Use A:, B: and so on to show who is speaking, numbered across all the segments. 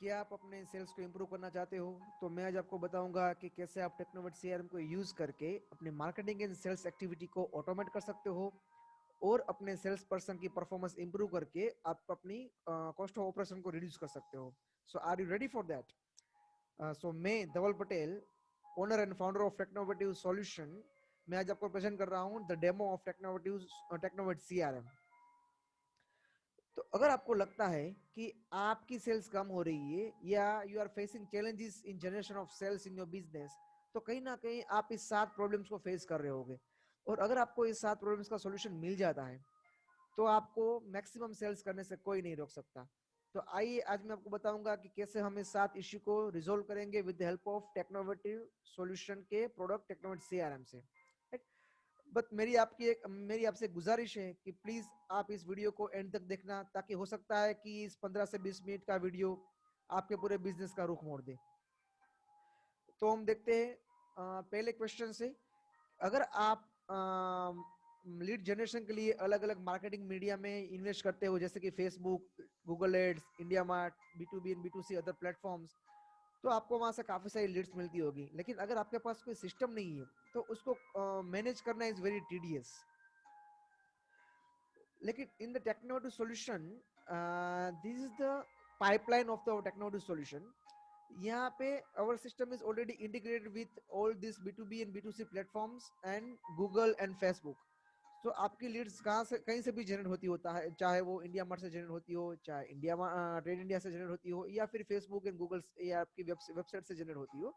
A: क्या आप अपने सेल्स को इम्प्रूव करना चाहते हो? तो मैं आज आपको बताऊंगा कि कैसे आप टेक्नोवर्ट सीआरएम को यूज करके अपने मार्केटिंग एंड सेल्स एक्टिविटी को ऑटोमेट कर सकते हो और अपने सेल्स पर्सन की परफॉर्मेंस इंप्रूव करके आप अपनी कॉस्ट ऑफ ऑपरेशन को रिड्यूस कर सकते हो. So are you ready for that? So मैं Dhaval Patel, owner and founder of Technovative solution, मैं आज आपको प्रेजेंट कर रहा हूँ the demo of Technovate CRM. तो अगर आपको लगता है कि आपकी सेल्स कम हो रही है या you are facing challenges in generation of sales in your business, तो कहीं ना कहीं आप इस 7 प्रॉब्लम्स को फेस कर रहे होगे. और अगर आपको इस 7 प्रॉब्लम्स का सॉल्यूशन मिल जाता है तो आपको मैक्सिमम सेल्स करने से कोई नहीं रोक सकता. तो आइए आज मैं आपको बताऊंगा कि कैसे हम इस 7 इश्यू को रिजोल्व करेंगे with the help of Technovative solution के प्रोडक्ट टेक्नोवेट सीआरएम से. बट मेरी आपसे गुजारिश है कि प्लीज आप इस वीडियो को एंड तक देखना, ताकि हो सकता है कि इस 15 से 20 मिनट का वीडियो आपके पूरे बिजनेस का रुख मोड़ दे. तो हम देखते हैं पहले क्वेश्चन से. अगर आप लीड जनरेशन के लिए अलग अलग मार्केटिंग मीडिया में इन्वेस्ट करते हो, जैसे कि Facebook, Google ads, India Mart, B2B and B2C other platforms, तो आपको वहां से काफी सारी लीड्स मिलती होगी. लेकिन अगर आपके पास कोई सिस्टम नहीं है तो उसको मैनेज करना इज वेरी टीडियस. लेकिन in the technology solution, this is the pipeline of the technology solution. यहाँ पे our system is already integrated with all these B2B and B2C platforms and Google and Facebook. तो आपकी Leeds कहाँ से कहीं से भी जनरेट होती होता है, चाहे वो इंडिया मार्ट से जनरेट होती हो, चाहे इंडिया ट्रेड इंडिया से जनरेट होती हो, या फिर फेसबुक एंड गूगल या आपकी वेबसाइट से जनरेट होती हो,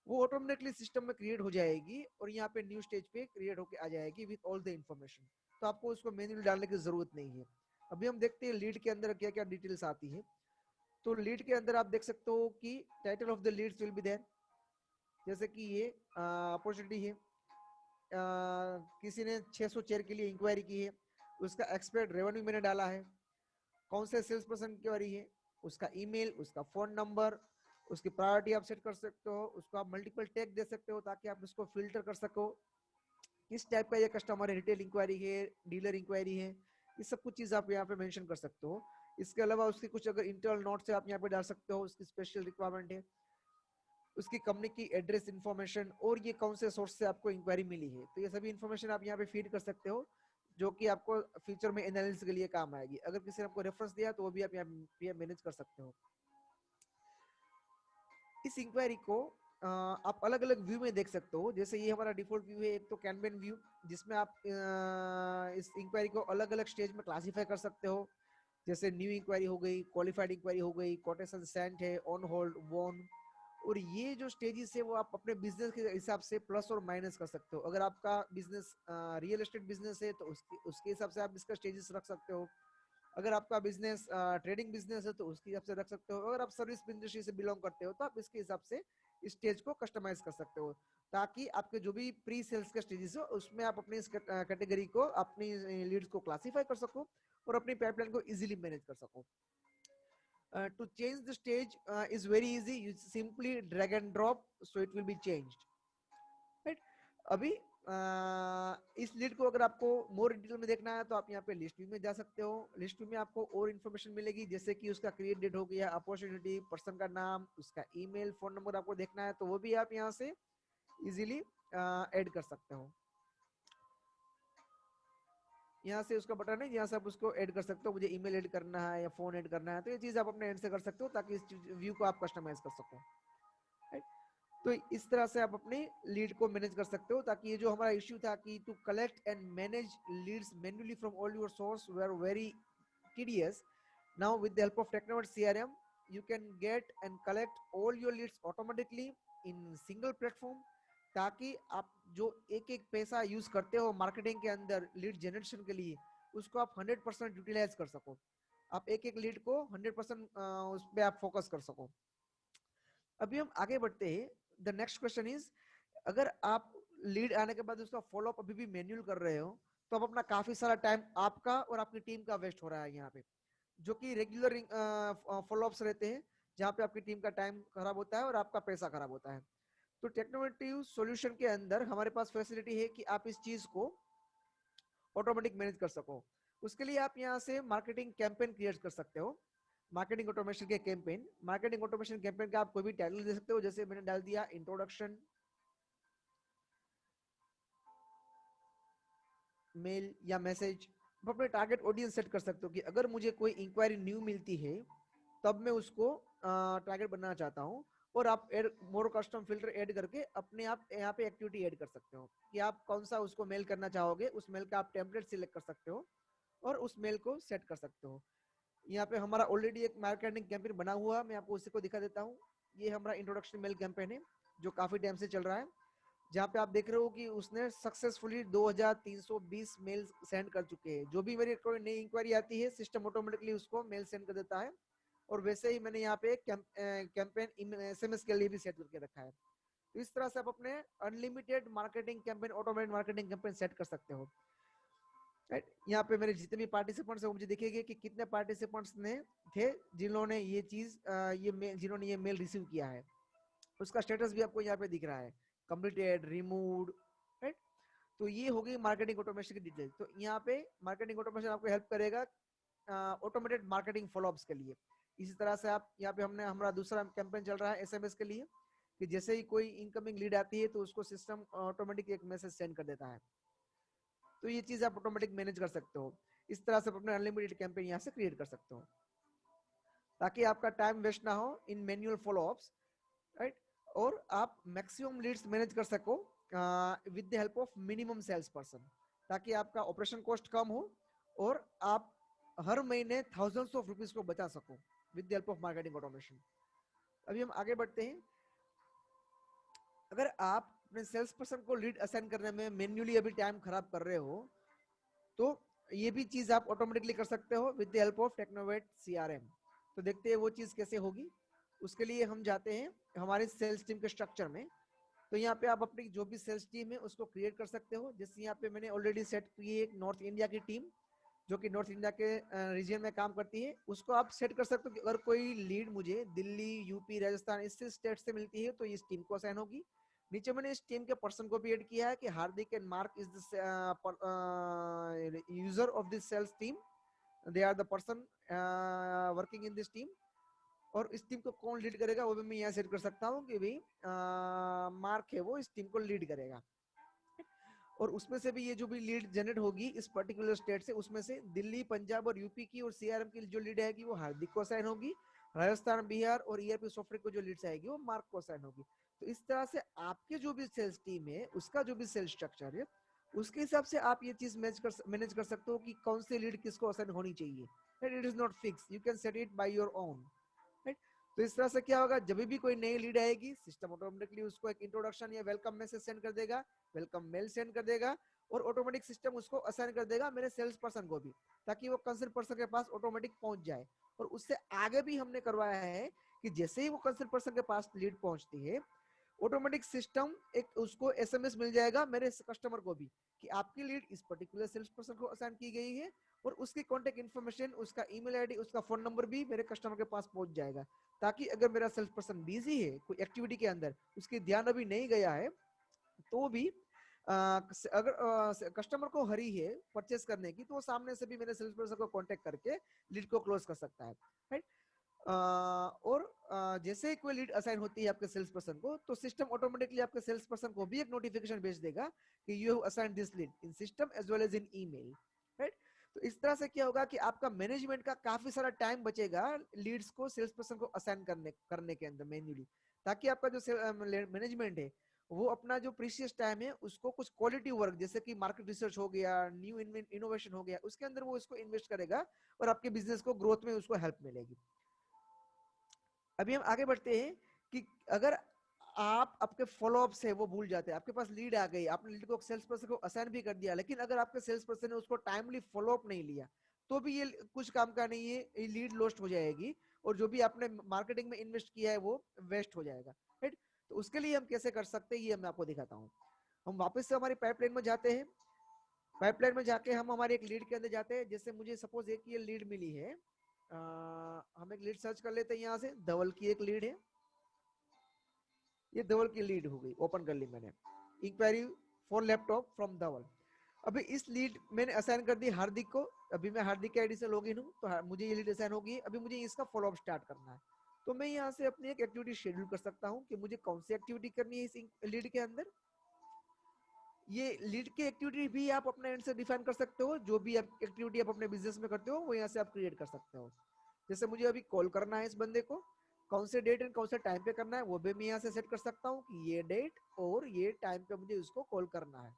A: वो ऑटोमेटिकली सिस्टम में क्रिएट हो जाएगी और यहाँ पे न्यू स्टेज पे क्रिएट होकर आ जाएगी विद ऑल द इंफॉर्मेशन. तो आपको उसको मैन्युअली डालने की जरूरत नहीं है. अभी हम देखते हैं लीड के अंदर क्या क्या डिटेल्स आती है. तो लीड के अंदर आप देख सकते हो कि title of the leads will be there. जैसे कि ये अपॉर्चुनिटी है, किसी ने 600 चेयर के लिए इंक्वायरी की है, उसका एक्सपेक्ट रेवेन्यू मैंने डाला है, कौन से सेल्स पर्सन की इंक्वायरी है, उसका ईमेल, उसका फोन नंबर, उसकी प्रायोरिटी आप सेट कर सकते हो, उसको आप मल्टीपल टैग दे सकते हो ताकि आप इसको फिल्टर कर सको किस टाइप का ये कस्टमर है, रिटेल इंक्वायरी है, डीलर इंक्वायरी है, ये सब कुछ चीज आप यहाँ पे मेंशन कर सकते हो. इसके अलावा उसकी कुछ अगर इंटरनल नोट्स है आप यहाँ पे डाल सकते हो, उसकी स्पेशल रिक्वायरमेंट है, उसकी कंपनी की एड्रेस इन्फॉर्मेशन और ये कौन से सोर्स से आपको इंक्वायरी मिली है. तो ये सभी इन्फॉर्मेशन आप यहाँ पे फीड कर सकते हो, जो कि आपको फ्यूचर में एनालिसिस के लिए काम आएगी. अगर किसी ने आपको रेफरेंस दिया तो वो भी आप यहाँ पे मैनेज कर सकते हो. इस इंक्वायरी को आप अलग अलग व्यू में देख सकते हो. जैसे ये हमारा डिफॉल्ट व्यू है, एक तो कैनबेन व्यू, जिसमें आप इस इंक्वायरी को अलग अलग स्टेज में क्लासीफाई कर सकते हो. जैसे न्यू इंक्वायरी हो गई, क्वालिफाइड इंक्वायरी हो गई, कोटेशन सेंट है, ऑन होल्ड, वॉन. और ये जो स्टेजेस है वो आप अपने बिजनेस के हिसाब से प्लस और माइनस कर सकते हो. अगर आपका बिजनेस रियल एस्टेट बिजनेस है तो उसके हिसाब से आप इसका स्टेजेस रख सकते हो. अगर आपका बिजनेस ट्रेडिंग बिजनेस है तो उसके हिसाब से रख सकते हो. अगर आप सर्विस इंडस्ट्री से बिलोंग करते हो तो आप इसके हिसाब से स्टेज को कस्टमाइज कर सकते हो, ताकि आपके जो भी प्री सेल्स का स्टेजेस हो उसमें आप अपनी इस कैटेगरी को, अपनी लीड्स को क्लासीफाई कर सको और अपनी पाइपलाइन को इजीली मैनेज कर सको. To change the stage is very easy. You simply drag and drop, so it will be changed. Right? अभी इस लीड को अगर आपको मोर डिटेल में देखना है तो आप यहाँ पे लिस्ट व्यू में जा सकते हो. लिस्ट व्यू में आपको और इन्फॉर्मेशन मिलेगी, जैसे कि उसका क्रिएट डेट हो गया, अपॉर्चुनिटी, पर्सन का नाम, उसका ईमेल, फोन नंबर आपको देखना है तो वो भी आप यहाँ से इजीली ऐड कर सकते हो. यहाँ से उसका बटन है, यहाँ से आप उसको ऐड कर सकते हो. मुझे ईमेल ऐड करना है या फोन ऐड करना है तो ये चीज आप अपने एंड से कर सकते हो, ताकि इस व्यू को आप कस्टमाइज कर सको. तो इस तरह से आप अपने लीड को मैनेज कर सकते हो, ताकि ये जो हमारा इश्यू था कि to collect and manage leads manually from all your source were very tedious. Now with the help of Technoverse CRM, you can get and collect all your leads automatically in single platform, ताकि आप जो एक एक पैसा use करते हो marketing के अंदर लीड जनरेशन के लिए, उसको आप 100% यूटिलाइज कर सको. आप एक एक लीड को 100% उस पर आप फोकस कर सको. अभी हम आगे बढ़ते हैं. द नेक्स्ट क्वेश्चन इज, अगर आप लीड आने के बाद उसका फॉलोअप अभी भी मैन्युअल कर रहे हो तो अब अपना काफी सारा टाइम आपका और आपकी टीम का वेस्ट हो रहा है यहाँ पे, जो कि रेगुलर फॉलोअप्स रहते हैं, जहाँ पे आपकी टीम का टाइम खराब होता है और आपका पैसा खराब होता है. तो टेक्नोवेटिव सॉल्यूशन के अंदर हमारे पास फैसिलिटी है कि आप इस चीज को ऑटोमेटिक मैनेज कर सको. उसके लिए आप यहाँ से मार्केटिंग कैंपेन क्रिएट कर सकते हो. मार्केटिंग ऑटोमेशन के कैंपेन, मार्केटिंग ऑटोमेशन कैंपेन का आप कोई भी टाइटल दे सकते हो, जैसे मैंने डाल दिया इंट्रोडक्शन मेल या मैसेज। आप अपने टारगेट ऑडियंस सेट कर सकते हो कि अगर मुझे कोई इंक्वायरी न्यू मिलती है तब मैं उसको टारगेट बनाना चाहता हूँ, और आप add more custom filter add करके अपने आप यहाँ पे एक्टिविटी ऐड कर सकते हो कि आप कौन सा उसको मेल करना चाहोगे, उस मेल का आप टेम्पलेट सिलेक्ट कर सकते हो और उस मेल को सेट कर सकते हो। यहाँ पे हमारा ऑलरेडी एक मार्केटिंग कैंपेन बना हुआ है, मैं आपको उसी को दिखा देता हूँ। ये हमारा इंट्रोडक्शन मेल कैंपेन है जो काफी टाइम से चल रहा है, जहाँ पे आप देख रहे हो कि उसने सक्सेसफुली 2320 मेल सेंड कर चुके हैं। जो भी मेरी कोई नई इंक्वायरी आती है सिस्टम ऑटोमेटिकली उसको मेल सेंड कर देता है, और वैसे ही मैंने यहाँ पे कैंपेन एसएमएस के लिए भी सेट करके रखा है। तो इस तरह से आप अपने unlimited marketing campaign, automated marketing campaign set कर सकते हो। यहाँ पे मेरे जितने भी पार्टिसिपेंट्स हैं मुझे दिखेंगे कि कितने पार्टिसिपेंट्स ने थे जिन्होंने ये चीज जिन्होंने ये मेल रिसीव किया है। उसका स्टेटस भी आपको यहाँ पे दिख रहा है, कंप्लीटेड, रिमूव्ड, राइट। तो ये हो गई मार्केटिंग ऑटोमेशन की डिटेल। तो यहाँ पे मार्केटिंग ऑटोमेशन आपको हेल्प करेगा ऑटोमेटेड मार्केटिंग फॉलोअप्स के लिए। इसी तरह से आप यहाँ पे हमारा दूसरा कैंपेन चल रहा है एसएमएस के लिए, कि जैसे ही कोई इनकमिंग लीड आती है तो उसको सिस्टम ऑटोमेटिक एक मैसेज सेंड कर देता है। तो ये चीज आप ऑटोमेटिक मैनेज कर सकते हो। इस तरह से आप अपने अनलिमिटेड कैंपेन यहाँ से क्रिएट कर सकते हो ताकि आपका टाइम वेस्ट ना हो इन मैन्युअल फॉलोअप्स, राइट। और आप मैक्सिमम लीड्स मैनेज कर सको with the help of minimum sales person, ताकि आपका ऑपरेशन कॉस्ट कम हो और आप हर महीने थाउजेंड्स ऑफ रुपीज को बचा सको with the help of marketing automation. अभी हम आगे बढ़ते हैं। अगर आप अपने सेल्स पर्सन को लीड असाइन करने में मैन्युअली अभी टाइम खराब कर रहे हो तो ये भी चीज आप ऑटोमेटिकली कर सकते हो with the help of Technovate CRM. तो देखते हैं वो चीज कैसे होगी। उसके लिए हम जाते हैं हमारे सेल्स टीम के स्ट्रक्चर में। तो यहाँ पे आप अपनी जो भी सेल्स टीम है उसको क्रिएट कर सकते हो। जैसे यहाँ पे मैंने ऑलरेडी सेट की है एक नॉर्थ इंडिया की टीम जो कि नॉर्थ इंडिया के रीजन में काम करती है, उसको आप सेट कर सकते हो कि अगर कोई लीड मुझे दिल्ली, यूपी, राजस्थान इस स्टेट से मिलती है तो इस टीम को असाइन होगी। नीचे मैंने इस टीम के पर्सन को भी ऐड किया है कि Hardik and Mark is the user of this sales team, they are the person working in this team. और इस टीम को कौन लीड करेगा वो भी मैं यहाँ सेट कर सकता हूँ कि भाई मार्क है वो इस टीम को लीड करेगा। और उसमें से भी ये जो भी लीड जनरेट होगी इस पर्टिकुलर स्टेट से, उसमें से दिल्ली, पंजाब और यूपी की और सीआरएम की जो लीड आएगी वो हार्दिक को असाइन होगी। राजस्थान, बिहार और ईआरपी सॉफ्टवेयर को जो लीड्स आएगी वो मार्क को असाइन होगी। तो इस तरह से आपके जो भी सेल्स टीम है उसका जो भी सेल्स स्ट्रक्चर है उसके हिसाब से आप ये चीज मैनेज कर सकते हो कि कौन सी लीड किसको असाइन होनी चाहिए। It is not fix, you can set it by your own, right. तो इस तरह से क्या होगा, जब भी कोई नई लीड आएगी सिस्टम ऑटोमेटिकली उसको एक इंट्रोडक्शन या वेलकम मैसेज सेंड कर देगा, वेलकम मेल सेंड कर देगा, और ऑटोमेटिक सिस्टम उसको असाइन कर देगा मेरे सेल्स पर्सन को भी, ताकि वो कंसर्न पर्सन के पास ऑटोमेटिक पहुंच जाए। और उससे आगे भी हमने करवाया है कि जैसे ही वो कंसर्न पर्सन के पास लीड पहुंचती है ऑटोमेटिक सिस्टम एक उसको एसएमएस मिल जाएगा मेरे कस्टमर को भी कि आपकी लीड इस पर्टिकुलर सेल्स पर्सन को असाइन की गई है, और उसकी कॉन्टेक्ट इन्फॉर्मेशन, उसका ईमेल आईडी, उसका फोन नंबर भी मेरे कस्टमर के पास पहुंच जाएगा। ताकि अगर मेरा सेल्स पर्सन बिजी है कोई एक्टिविटी के अंदर, उसकी ध्यान अभी नहीं गया है, तो भी अगर कस्टमर को हरी है परचेस करने की तो वो सामने से भी मेरे सेल्स पर्सन को कांटेक्ट करके लीड को क्लोज कर सकता है, राइट। और जैसे ही कोई लीड असाइन होती है आपके सेल्स पर्सन को तो सिस्टम ऑटोमेटिकली आपके सेल्स पर्सन को भी एक नोटिफिकेशन भेज देगा कि you have assigned this lead in system as well as in email, right. तो इस तरह से क्या होगा कि आपका मैनेजमेंट का काफी सारा टाइम बचेगा लीड्स को सेल्स पर्सन को असाइन करने के अंदर मैन्युअली, ताकि आपका जो मैनेजमेंट है वो अपना जो प्रीशियस टाइम है उसको कुछ क्वालिटी वर्क जैसे कि मार्केट रिसर्च हो गया, न्यू इनोवेशन हो गया, उसके अंदर वो इसको इन्वेस्ट करेगा और आपके बिजनेस को ग्रोथ में उसको हेल्प मिलेगी। अभी हम आगे बढ़ते हैं कि अगर आप आपके फॉलोअप से वो भूल जाते हैं, आपके पास लीड आ गई, आपने लीड को सेल्स पर्सन को असाइन भी कर दिया, लेकिन अगर आपके सेल्स पर्सन ने उसको टाइमली फॉलोअप नहीं लिया तो भी ये कुछ काम का नहीं है, ये लीड लॉस्ट हो जाएगी और जो भी आपने मार्केटिंग में इन्वेस्ट किया है वो वेस्ट हो जाएगा, राइट। तो उसके लिए हम कैसे कर सकते हैं ये मैं आपको दिखाता हूँ। हम वापस से हमारी पाइपलाइन में जाते हैं। पाइपलाइन में जाके हम हमारे एक लीड के अंदर जाते हैं। जैसे मुझे सपोज एक ये लीड मिली है, हम एक लीड सर्च कर लेते हैं। यहाँ से धवल की एक लीड है, ये धवल की लीड हो गई, ओपन कर ली मैंने, इंक्वायरी फॉर लैपटॉप फ्रॉम धवल। अभी इस लीड मैंने असाइन कर दी हार्दिक को, अभी मैं हार्दिक के आईडी से लॉगिन हूँ, तो मुझे ये लीड असाइन होगी। अभी मुझे इसका फॉलोअप स्टार्ट करना है, तो मैं यहाँ से अपनी एक एक्टिविटी शेड्यूल कर सकता हूँ कि मुझे कौन सी एक्टिविटी करनी है इस लीड के अंदर। ये लीड की एक्टिविटी भी आप अपने एंड से डिफाइन कर सकते हो, जो भी एक्टिविटी आप अपने बिजनेस में करते हो वो यहाँ से आप क्रिएट कर सकते हो। जैसे मुझे अभी कॉल करना है इस बंदे को, कौन से डेट एंड कौन से टाइम पे करना है वो भी मैं यहाँ से सेट कर सकता हूँ कि ये डेट और ये टाइम पे मुझे उसको कॉल करना है।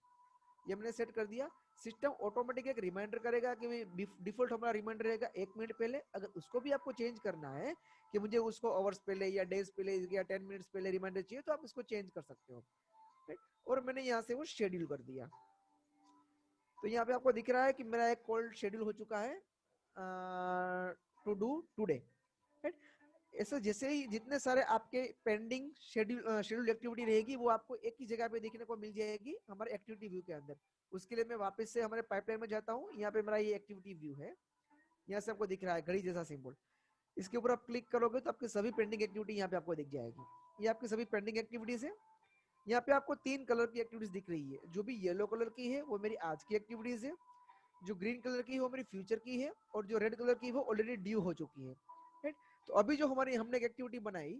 A: ये मैंने सेट कर दिया। सिस्टम ऑटोमेटिक एक रिमाइंडर करेगा कि डिफॉल्ट हमारा रिमाइंडर रहेगा 1 मिनट पहले। अगर उसको भी आपको चेंज करना है कि मुझे उसको आवर्स पहले या डेज पहले या 10 मिनट्स पहले रिमाइंडर चाहिए, तो आप इसको चेंज कर सकते हो। और मैंने यहाँ से वो शेड्यूल कर दिया। तो यहाँ पे आपको दिख रहा है कि मेरा एक कॉल शेड्यूल हो चुका है टू डू टुडे। ऐसे जैसे ही जितने सारे आपके पेंडिंग शेड्यूल एक्टिविटी रहेगी वो आपको एक ही जगह पे देखने को मिल जाएगी हमारे एक्टिविटी व्यू के अंदर। उसके लिए मैं वापस से हमारे पाइपलाइन में जाता हूँ। यहाँ पे मेरा ये एक्टिविटी व्यू है, यहाँ से आपको दिख रहा है घड़ी जैसा सिंबल। इसके ऊपर आप क्लिक करोगे तो आपकी सभी पेंडिंग एक्टिविटी यहाँ पे आपको दिख जाएगी। ये आपकी सभी पेंडिंग एक्टिविटीज है। यहाँ पे आपको 3 कलर की एक्टिविटीज दिख रही है। जो भी येलो कलर की है वो मेरी आज की एक्टिविटीज है, जो ग्रीन कलर की है वो मेरी फ्यूचर की है, और जो रेड कलर की है वो ऑलरेडी ड्यू हो चुकी है। राइट। तो अभी जो हमारी हमने एक एक्टिविटी बनाई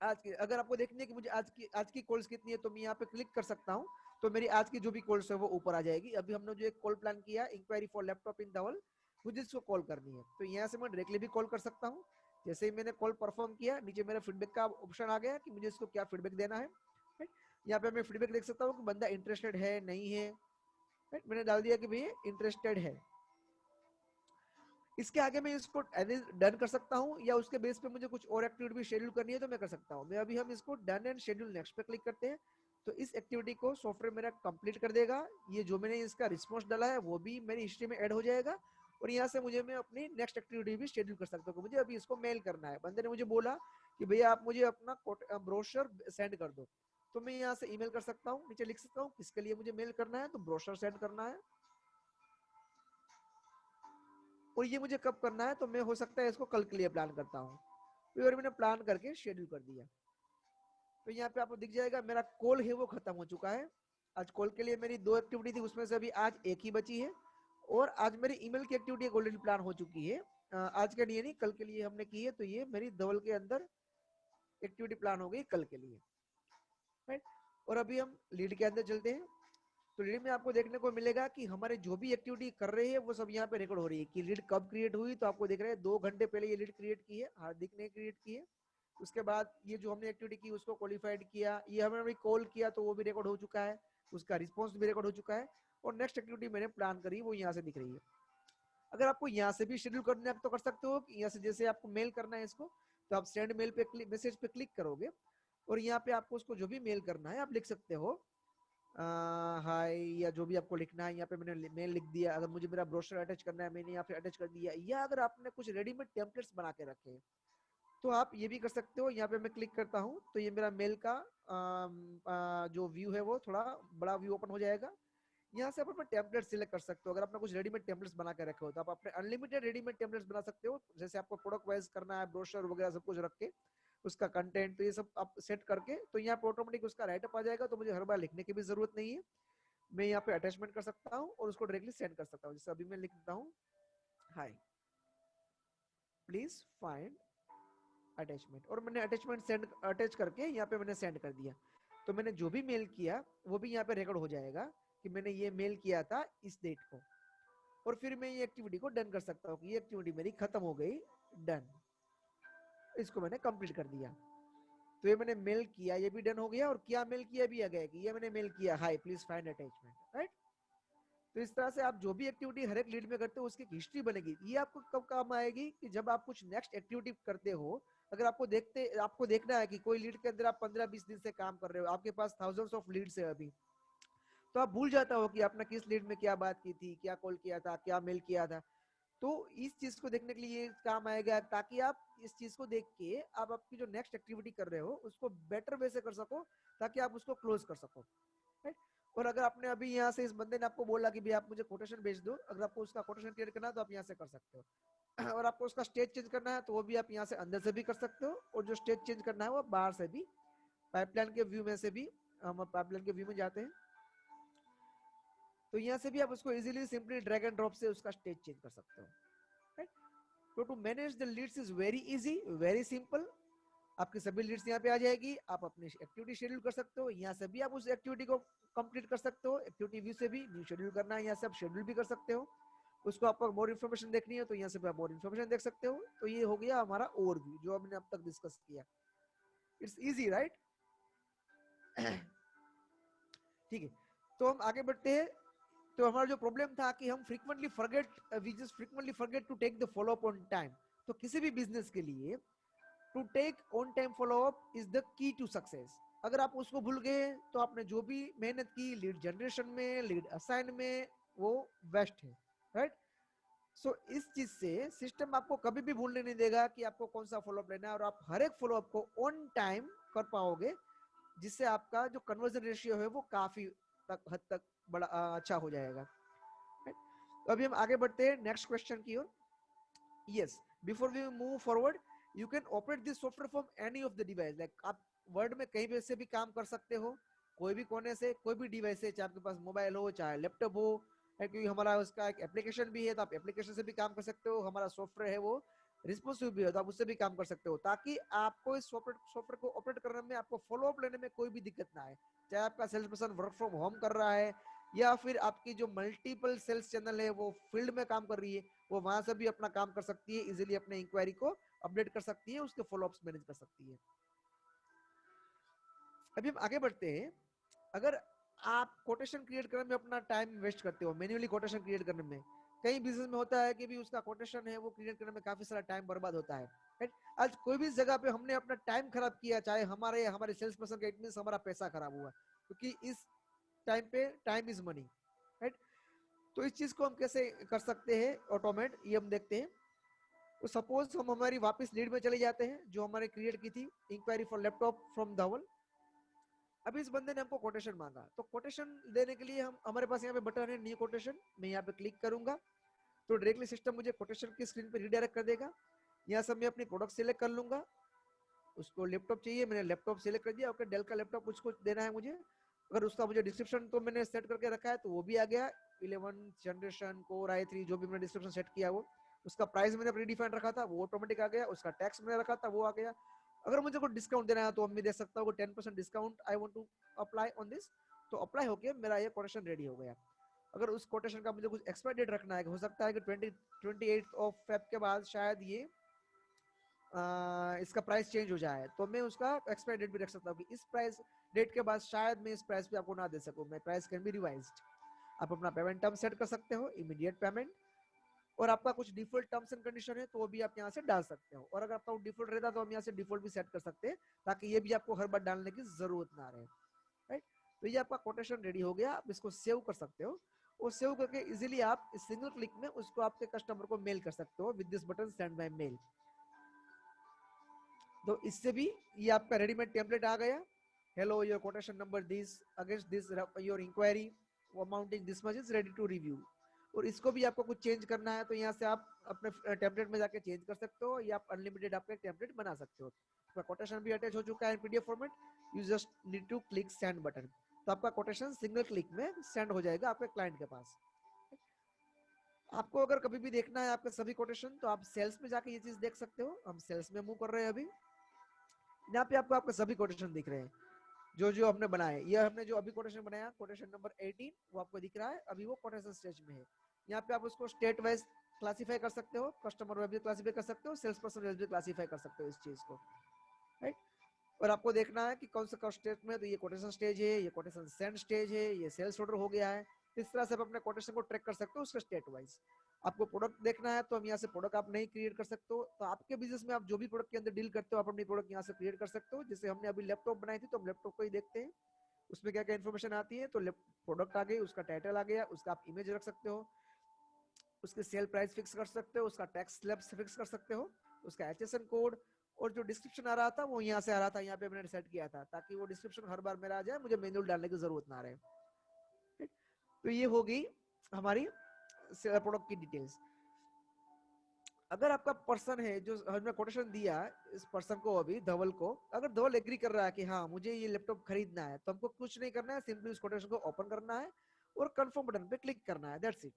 A: आज की, अगर आपको देखनी है कि मुझे आज की कॉल्स कितनी है, तो मैं यहाँ पे क्लिक कर सकता हूँ। तो मेरी आज की जो भी कॉल्स है वो ऊपर आ जाएगी। अभी हमने जो एक कॉल प्लान किया, इंक्वायरी फॉर लैपटॉप इन धवल, मुझे इसको कॉल करनी है, तो यहाँ से मैं डायरेक्टली भी कॉल कर सकता हूँ। जैसे ही मैंने कॉल परफॉर्म किया, नीचे मेरा फीडबैक का ऑप्शन आ गया कि मुझे इसको क्या फीडबैक देना है। यहाँ पे मैं फीडबैक देख सकता हूँ कि बंदा इंटरेस्टेड है नहीं है। मैंने डाल दिया कि भैया इंटरेस्टेड है। इसके आगे मैं इसको डन कर सकता हूँ, या उसके बेस पे मुझे कुछ और एक्टिविटी भी शेड्यूल करनी है तो मैं कर सकता हूँ। मैं अभी हम इसको डन एंड शेड्यूल नेक्स्ट पे क्लिक करते हैं, तो इस एक्टिविटी को सॉफ्टवेयर मेरा कंप्लीट कर देगा। ये जो मैंने इसका रिस्पॉन्स डाला है वो भी मेरी हिस्ट्री में ऐड हो जाएगा, और यहाँ से मुझे मैं अपनी नेक्स्ट एक्टिविटी भी शेड्यूल कर सकता हूँ। मुझे अभी इसको मेल करना है। बंदे ने मुझे बोला कि भैया आप मुझे अपना ब्रोशर सेंड कर दो, तो मैं यहाँ से ईमेल कर सकता हूँ। नीचे लिख सकता हूँ किसके लिए मुझे मेल करना है, तो ब्रोशर सेंड करना है। और ये मुझे कब करना है, तो मैं हो सकता है इसको कल के लिए प्लान करता हूँ। तो मैंने प्लान करके शेड्यूल कर दिया। तो यहाँ पे आपको दिख जाएगा मेरा कॉल है वो खत्म हो चुका है। आज कॉल के लिए मेरी 2 एक्टिविटी थी, उसमें से अभी आज एक ही बची है। और आज मेरी ईमेल की एक्टिविटी ऑलरेडी प्लान हो चुकी है। आज के लिए नहीं, कल के लिए हमने की है, तो ये मेरी धवल के अंदर एक्टिविटी प्लान हो गई कल के लिए। राइट। और अभी हम लीड के अंदर चलते हैं। तो लीड में आपको देखने को मिलेगा कि हमारे जो भी एक्टिविटी कर रहे हैं वो सब यहाँ पे रिकॉर्ड हो रही है कि लीड कब क्रिएट हुई। तो आपको देख रहे हैं 2 घंटे पहले ये लीड क्रिएट की है, हार्दिक ने क्रिएट की है। उसके बाद ये जो हमने एक्टिविटी की उसको क्वालिफाइड किया, ये हमने कॉल किया तो वो भी रिकॉर्ड हो चुका है, उसका रिस्पॉन्स भी रिकॉर्ड हो चुका है। और नेक्स्ट एक्टिविटी मैंने प्लान करी वो यहाँ से दिख रही है। अगर आपको यहाँ से भी शेड्यूल करना है तो कर सकते हो। यहाँ से जैसे आपको मेल करना है इसको, तो आप सेंड मेल पे मैसेज पे क्लिक करोगे, और यहाँ पे आपको उसको जो भी मेल करना है आप लिख सकते हो हाय, या जो भी आपको लिखना है। यहाँ पे मैंने मेल लिख दिया। अगर मुझे मेरा ब्रोशर अटैच करना है मैंने यहाँ पे अटैच कर दिया, या अगर आपने कुछ रेडीमेड टेम्पलेट्स बना के रखे हैं तो आप ये भी कर सकते हो। यहाँ पे मैं क्लिक करता हूँ तो ये मेरा मेल का जो व्यू है वो थोड़ा बड़ा व्यू ओपन हो जाएगा। यहाँ से आप अपने टेम्पलेट सिलेक्ट कर सकते हो। अगर आपने कुछ रेडीमेड टेम्पलेट्स बना के रखे हो तो आप अपने अनलिमिटेड रेडीमेड टेम्पलेट्स बना सकते हो। जैसे आपको प्रोडक्ट वाइज करना है, ब्रोशर वगैरह सब कुछ रख के उसका कंटेंट, तो ये सब आप सेट करके, तो यहाँ पे ऑटोमेटिक उसका राइटअप आ जाएगा। तो मुझे हर बार लिखने की भी जरूरत नहीं है। मैं यहाँ पे अटैचमेंट कर सकता हूँ और उसको डायरेक्टली सेंड कर सकता हूँ। जैसे अभी मैं लिखता हूँ हाय प्लीज फाइंड अटैचमेंट, और मैंने अटैचमेंट सेंड अटैच करके यहाँ पे मैंने सेंड कर दिया। तो मैंने जो भी मेल किया वो भी यहाँ पे रिकॉर्ड हो जाएगा कि मैंने ये मेल किया था इस डेट को। और फिर मैं ये एक्टिविटी को डन कर सकता हूँ कि ये एक्टिविटी मेरी खत्म हो गई, डन, इसको मैंने कंप्लीट कर दिया। तो ये मैंने मेल किया, ये भी डन हो गया। और क्या मेल किया भी आ गया कि ये मैंने मेल किया हाय प्लीज फाइंड अटैचमेंट। राइट। तो इस तरह से आप जो भी एक्टिविटी हर एक लीड में करते हो उसकी एक हिस्ट्री बनेगी। ये आपको कब काम आएगी कि जब आप कुछ नेक्स्ट एक्टिविटी करते हो। अगर आपको देखना है कि कोई लीड के अंदर आप 15-20 दिन से काम कर रहे हो, आपके पास थाउजेंड्स ऑफ लीड्स है अभी, तो आप भूल जाता हो कि आपने किस लीड में क्या बात की थी, क्या कॉल किया था, क्या मेल किया था। तो इस चीज को देखने के लिए काम आएगा, ताकि आप इस चीज को देख के आप आपकी जो नेक्स्ट एक्टिविटी कर रहे हो उसको बेटर वे से कर सको, ताकि आप उसको क्लोज कर सको। राइट। और अगर आपने अभी यहाँ से इस बंदे ने आपको बोला कि भाई आप मुझे कोटेशन भेज दो, अगर आपको उसका कोटेशन क्लियर करना है तो आप यहाँ से कर सकते हो। और आपको उसका स्टेज चेंज करना है तो वो भी आप यहाँ से अंदर से भी कर सकते हो, और जो स्टेज चेंज करना है वो बाहर से भी, पाइपलाइन के व्यू में से भी। हम पाइपलाइन के व्यू में जाते हैं। तो यहाँ से भी आप उसको easily simply drag and drop से उसका स्टेज चेंज कर सकते हो, राइट। तो to manage the leads is very easy, very simple. आपकी सभी लीड्स यहाँ पे आ जाएगी, आप अपनी एक्टिविटी शेड्यूल कर सकते हो, यहाँ से भी आप उस एक्टिविटी को कंप्लीट कर सकते हो। एक्टिविटी व्यू से भी न्यू शेड्यूल करना है, यहाँ से आप शेड्यूल भी कर सकते हो। उसको आपको मोर इन्फॉर्मेशन देखनी है तो यहाँ से भी आप मोर इन्फॉर्मेशन देख सकते हो। तो ये हो गया हमारा ओवरव्यू जो हमने अब तक डिस्कस किया। It's easy, right. ठीक है, तो हम आगे बढ़ते हैं। तो हमारा जो प्रॉब्लम था कि हम we just frequently forget to take the follow up on time. तो किसी भी बिजनेस के लिए to take on time follow up is the key to success. अगर आप उसको भूल गए तो आपने जो भी मेहनत की लीड जनरेशन में, लीड असाइन में, वो वेस्ट है, राइट। सो इस चीज से सिस्टम आपको कभी भी भूलने नहीं देगा कि आपको कौन सा फॉलोअप लेना है, और आप हर एक फॉलोअप को ऑन टाइम कर पाओगे, जिससे आपका जो कन्वर्जन रेशियो है वो काफी हद तक बड़ा अच्छा हो जाएगा। तो अभी हम आगे बढ़ते हैं नेक्स्ट क्वेश्चन की ओर। Yes, before we move forward, you can operate this software from any of the device. Like आप वर्ड में कहीं भी से भी काम कर सकते हो, कोई भी कोने से, कोई भी डिवाइस से, चाहे आपके पास मोबाइल हो चाहे लैपटॉप हो, क्योंकि हमारा उसका एक एप्लीकेशन भी है तो आप एप्लीकेशन से भी काम कर सकते हो। हमारा सॉफ्टवेयर है वो रिस्पॉन्सिव भी है तो आप उससे भी काम कर सकते हो, ताकि आपको इस सॉफ्टवेयर को ऑपरेट करने में, आपको फॉलो अप लेने में कोई भी दिक्कत ना आए। चाहे आपका sales person work from home कर रहा है, या फिर आपकी जो मल्टीपल सेल्स चैनल है वो फील्ड में काम कर रही है, वो वहां से भी अपना काम कर सकती है, इजीली अपने इंक्वायरी को अपडेट कर सकती है, उसके फॉलोअप्स मैनेज कर सकती है। अभी हम आगे बढ़ते हैं। अगर आप कोटेशन क्रिएट करने में अपना टाइम वेस्ट करते हो, मैन्युअली कोटेशन क्रिएट करने में, कई बिजनेस में होता है कि भी उसका कोटेशन है वो क्रिएट करने में काफी सारा टाइम बर्बाद होता है, राइट। आज कोई भी जगह पे हमने अपना टाइम खराब किया, चाहे हमारे हमारे सेल्स पर्सन का, इट मींस हमारा पैसा खराब हुआ, क्योंकि इस टाइम पे टाइम इज मनी, राइट। तो इस चीज को हम कैसे कर सकते हैं ऑटोमेट, ये हम देखते हैं। तो सपोज हम हमारी वापस लीड में चले जाते हैं जो हमारे क्रिएट की थी, इंक्वायरी फॉर लैपटॉप फ्रॉम धवल। अभी इस बंदे ने हमको कोटेशन मांगा, तो कोटेशन देने के लिए हम हमारे पास यहाँ पे बटन है न्यू कोटेशन, मैं यहाँ पे क्लिक करूंगा तो डायरेक्टली सिस्टम मुझे कोटेशन की स्क्रीन पे रिडायरेक्ट कर देगा। यहाँ से मैं अपनी प्रोडक्ट सिलेक्ट कर लूंगा, उसको लैपटॉप चाहिए, मैंने लैपटॉप सिलेक्ट कर दिया, ओके डेल का लैपटॉप उसको देना है मुझे। अगर उसका मुझे डिस्क्रिप्शन तो मैंने सेट करके रखा है तो वो भी आ गया, 11 जनरेशन कोर i3 जो भी मैंने डिस्क्रिप्शन सेट किया वो, उसका प्राइस मैंने प्रीडिफाइंड रखा था वो ऑटोमेटिक आ गया, उसका टैक्स मैंने रखा था वो आ गया। अगर मुझे कोई डिस्काउंट देना है तो मैं दे सकता हूँ 10% discount I want to apply on this, तो अप्लाई होके मेरा ये कोटेशन रेडी हो गया। अगर उस कोटेशन का मुझे कुछ एक्सपायर डेट रखना है, हो सकता है कि 28 ऑफ फेब के बाद शायद ये इसका प्राइस चेंज हो जाए, तो मैं उसका एक्सपायर डेट भी रख सकता हूँ कि इस प्राइस डेट के बाद शायद मैं इस प्राइस पे आपको ना दे सकूं, मैं प्राइस कैन बी रिवाइज्ड। आप अपना पेमेंट टर्म सेट कर सकते हो, इमीडिएट पेमेंट, और आपका कुछ डिफॉल्ट टर्म्स एंड कंडीशन है तो वो भी आप यहाँ से डाल सकते हो, और अगर आपका डिफॉल्ट रहता तो हम यहाँ से डिफॉल्ट भी सेट कर सकते हैं, ताकि ये भी आपको हर बार डालने की जरूरत ना रहे, राइट। तो ये आपका कोटेशन रेडी हो गया, आप इसको सेव कर सकते हो, और सेव करके इजीली आप सिंगल क्लिक में उसको आपके कस्टमर को मेल कर सकते हो with this button send by mail. तो इससे भी ये आपका रेडीमेड टेम्पलेट आ गया, hello your quotation number this against this your inquiry amounting this much is ready to review. और इसको भी आपको कुछ चेंज करना है तो यहाँ से आप अपने टेम्पलेट में जाके चेंज कर सकते हो, या आप अनलिमिटेड आपका टेम्पलेट बना सकते हो। आपका कोटेशन भी अटैच हो चुका है PDF format, you just need to click send button, तो आपका कोटेशन सिंगल क्लिक में सेंड हो जाएगा आपके क्लाइंट के पास। आपको अगर कभी भी देखना है आपके सभी कोटेशन तो आप सेल्स में जाके ये चीज देख सकते हो। हम सेल्स में मूव कर रहे हैं अभी, यहाँ पे आपको आपके सभी कोटेशन दिख रहे हैं जो जो हमने बनाए। ये हमने जो अभी कोटेशन बनाया कोटेशन नंबर 18 वो आपको दिख रहा है, अभी वो कोटेशन स्टेज में है। यहाँ पे आप उसको स्टेट वाइज क्लासीफाई कर सकते हो, कस्टमर वाइज भी क्लासीफाई कर सकते हो, सेल्स पर्सन वाइज भी क्लासीफाई कर सकते हो इस चीज को, राइट। और आपको देखना है कि कौन सा स्टेज में, तो ये कोटेशन स्टेज है, ये कोटेशन सेंड स्टेज है, ये सेल्स ऑर्डर हो गया है। इस तरह से आप अपने कोटेशन को ट्रैक कर सकते हो उसका स्टेट वाइज। आपको प्रोडक्ट देखना है तो हम यहाँ से प्रोडक्ट आप नहीं क्रिएट कर सकते हो, तो आपके बिजनेस में आप जो भी प्रोडक्ट के अंदर डील करते हो आप अपनी प्रोडक्ट यहाँ से क्रिएट कर सकते हो। जैसे हमने अभी लैपटॉप बनाई थी तो हम लैपटॉप को ही देखते हैं उसमें क्या क्या इन्फॉर्मेशन आती है। तो प्रोडक्ट आ गई, उसका टाइटल आ गया, उसका आप इमेज रख सकते हो, उसके सेल प्राइस फिक्स कर सकते हो, उसका टैक्स स्लैब फिक्स कर सकते हो, उसका एचएसएन कोड, और जो डिस्क्रिप्शन आ रहा था वो यहाँ से आ रहा था, यहाँ पे मैंने सेट किया था ताकि वो डिस्क्रिप्शन हर बार मेरा आ जाए, मुझे मैनुअल डालने की जरूरत ना रहे। तो ये हो गई हमारी प्रोडक्ट की डिटेल्स। अगर आपका पर्सन है जो हमने कोटेशन दिया इस पर्सन को, अभी धवल को, अगर धवल एग्री कर रहा है कि हाँ मुझे ये लैपटॉप खरीदना है, तो हमको कुछ नहीं करना है, सिंपली उस कोटेशन को ओपन करना है और कंफर्म बटन पे क्लिक करना है, दैट्स इट।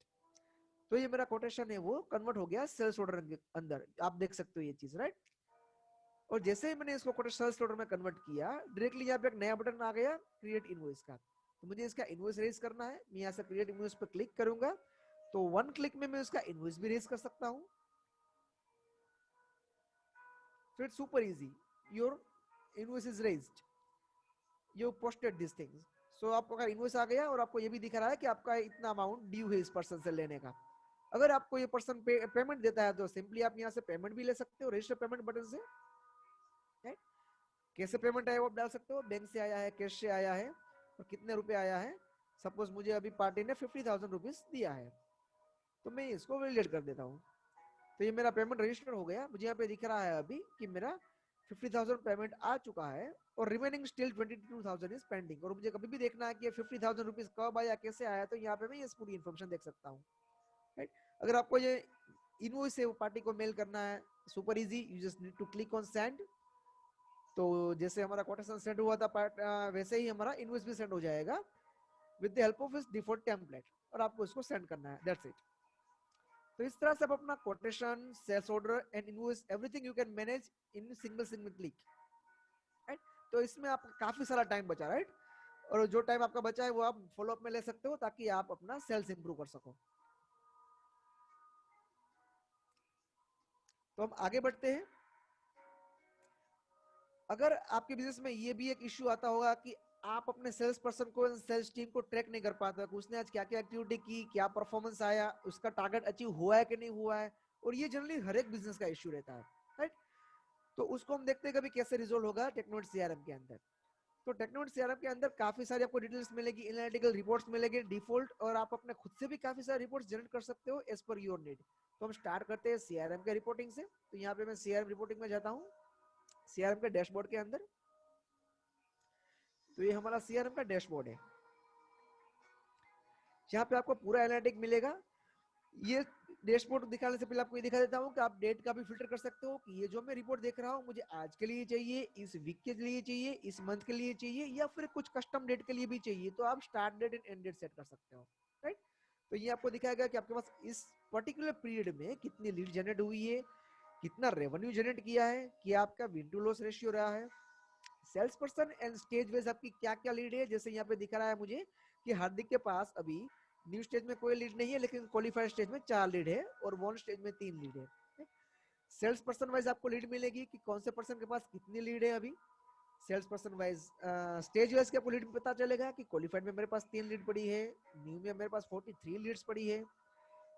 A: तो ये मेरा कोटेशन है वो कन्वर्ट हो गया सेल्स ऑर्डर के अंदर, आप देख सकते हो ये चीज, राइट। और जैसे ही मैंने इसको कोटेशन सेल्स ऑर्डर में कन्वर्ट किया, डायरेक्टली यहाँ पे एक नया बटन आ गया क्रिएट इनवॉइस का। तो मुझे इसका इनवॉइस रेज करना है, मैं यहाँ से क्रिएट इनवॉइस पे क्लिक करूंगा तो वन क्लिक में मैं उसका इनवॉइस भी रेज कर सकता हूँ। So it's super easy. Your invoice is raised. You posted these things. So आपका इनवॉइस आ गया और आपको ये भी दिख रहा है कि आपका इतना अमाउंट ड्यू है इस पर्सन से लेने का। अगर आपको ये पर्सन पेमेंट देता है तो सिंपली आप यहाँ से पेमेंट भी ले सकते हो रजिस्टर पेमेंट बटन से, राइट। कैसे पेमेंट आया वो आप डाल सकते हो, बैंक से आया है, कैश से आया है, और कितने रुपए आया है। सपोज मुझे अभी पार्टी ने 50,000 रुपीज दिया है, तो मैं इसको वैलिडेट कर देता हूँ। तो ये मेरा पेमेंट रजिस्टर हो गया, मुझे यहाँ पे दिख रहा है अभी कि मेरा 50,000 पेमेंट आ चुका है और रिमेनिंग स्टिल 22,000 इज पेंडिंग। और मुझे कभी भी देखना है कि ये 50,000 रुपीज कब आया, कैसे आया, तो यहाँ पे मैं ये पूरी इन्फॉर्मेशन देख सकता हूँ, राइट। अगर आपको ये इनवॉइस से पार्टी को मेल करना है, super easy, you just need to click on send. तो जैसे हमारा कोटेशन सेंड हुआ था वैसे ही हमारा इनवॉइस भी सेंड हो जाएगा विद द हेल्प ऑफ इस डिफॉल्ट टेम्पलेट, और आपको इसको सेंड करना है, दैट्स इट। तो इस तरह से आप अपना quotation, sales order and invoice everything you can manage in single click, right. तो इसमें आपका काफी सारा टाइम बचा, राइट। और जो टाइम आपका बचा है वो आप फॉलो अप में ले सकते हो ताकि आप अपना सेल्स इंप्रूव कर सको। तो हम आगे बढ़ते हैं। अगर आपके बिजनेस में ये भी एक इश्यू आता होगा कि आप अपने सेल्स पर्सन को, सेल्स टीम को ट्रैक नहीं कर पाते कि उसने आज क्या क्या एक्टिविटी की, क्या परफॉर्मेंस आया, उसका टारगेट अचीव हुआ है कि नहीं हुआ है, और ये जनरली हर एक बिजनेस का इश्यू रहता है, राइट। तो उसको हम देखते हैं कभी कैसे रिजोल्व होगा टेक्नोमेट सीआरएम के अंदर। तो टेक्नोमेट सीआरएम के अंदर काफी सारी आपको डिटेल्स मिलेगी, एनालिटिकल रिपोर्ट्स मिलेंगे डिफॉल्ट, और आप अपने खुद से भी काफी सारे रिपोर्ट्स जनरेट कर सकते हो एज पर योर नीड। तो हम स्टार्ट करते हैं सीआरएम के रिपोर्टिंग से। तो यहाँ पे मैं सीआरएम रिपोर्टिंग में जाता हूँ, सीआरएम के डैशबोर्ड के अंदर। तो ये हमारा सीआरएम का डैशबोर्ड है, यहाँ पे आपको पूरा एनालिटिक मिलेगा। ये डैशबोर्ड दिखाने से पहले आपको ये दिखा देता हूँ कि आप डेट का भी फिल्टर कर सकते हो कि ये जो मैं रिपोर्ट देख रहा हूँ मुझे आज के लिए चाहिए, इस वीक के लिए चाहिए, इस मंथ के लिए चाहिए, या फिर कुछ कस्टम डेट के लिए भी चाहिए। तो आप start date and end date set कर सकते हो, राइट। तो ये आपको दिखाएगा कि आपके पास इस पर्टिकुलर पीरियड में कितनी लीड जनरेट हुई है, कितना रेवेन्यू जनरेट किया है, क्या आपका विन टू लॉस रेशियो रहा है, sales person and stage wise आपकी क्या क्या लीड है। जैसे यहाँ पे दिख रहा है मुझे कि हार्दिक के पास अभी न्यू स्टेज में कोई लीड नहीं है, लेकिन क्वालिफाइड स्टेज में 4 लीड है और वन स्टेज में 3 लीड है। सेल्स पर्सन वाइज आपको लीड मिलेगी कि कौन से पर्सन के पास कितनी लीड है अभी। Sales person wise stage wise के आपको लीड पता चलेगा कि क्वालिफाइड में मेरे पास 3 लीड पड़ी है, न्यू में मेरे पास 43 लीड्स पड़ी है।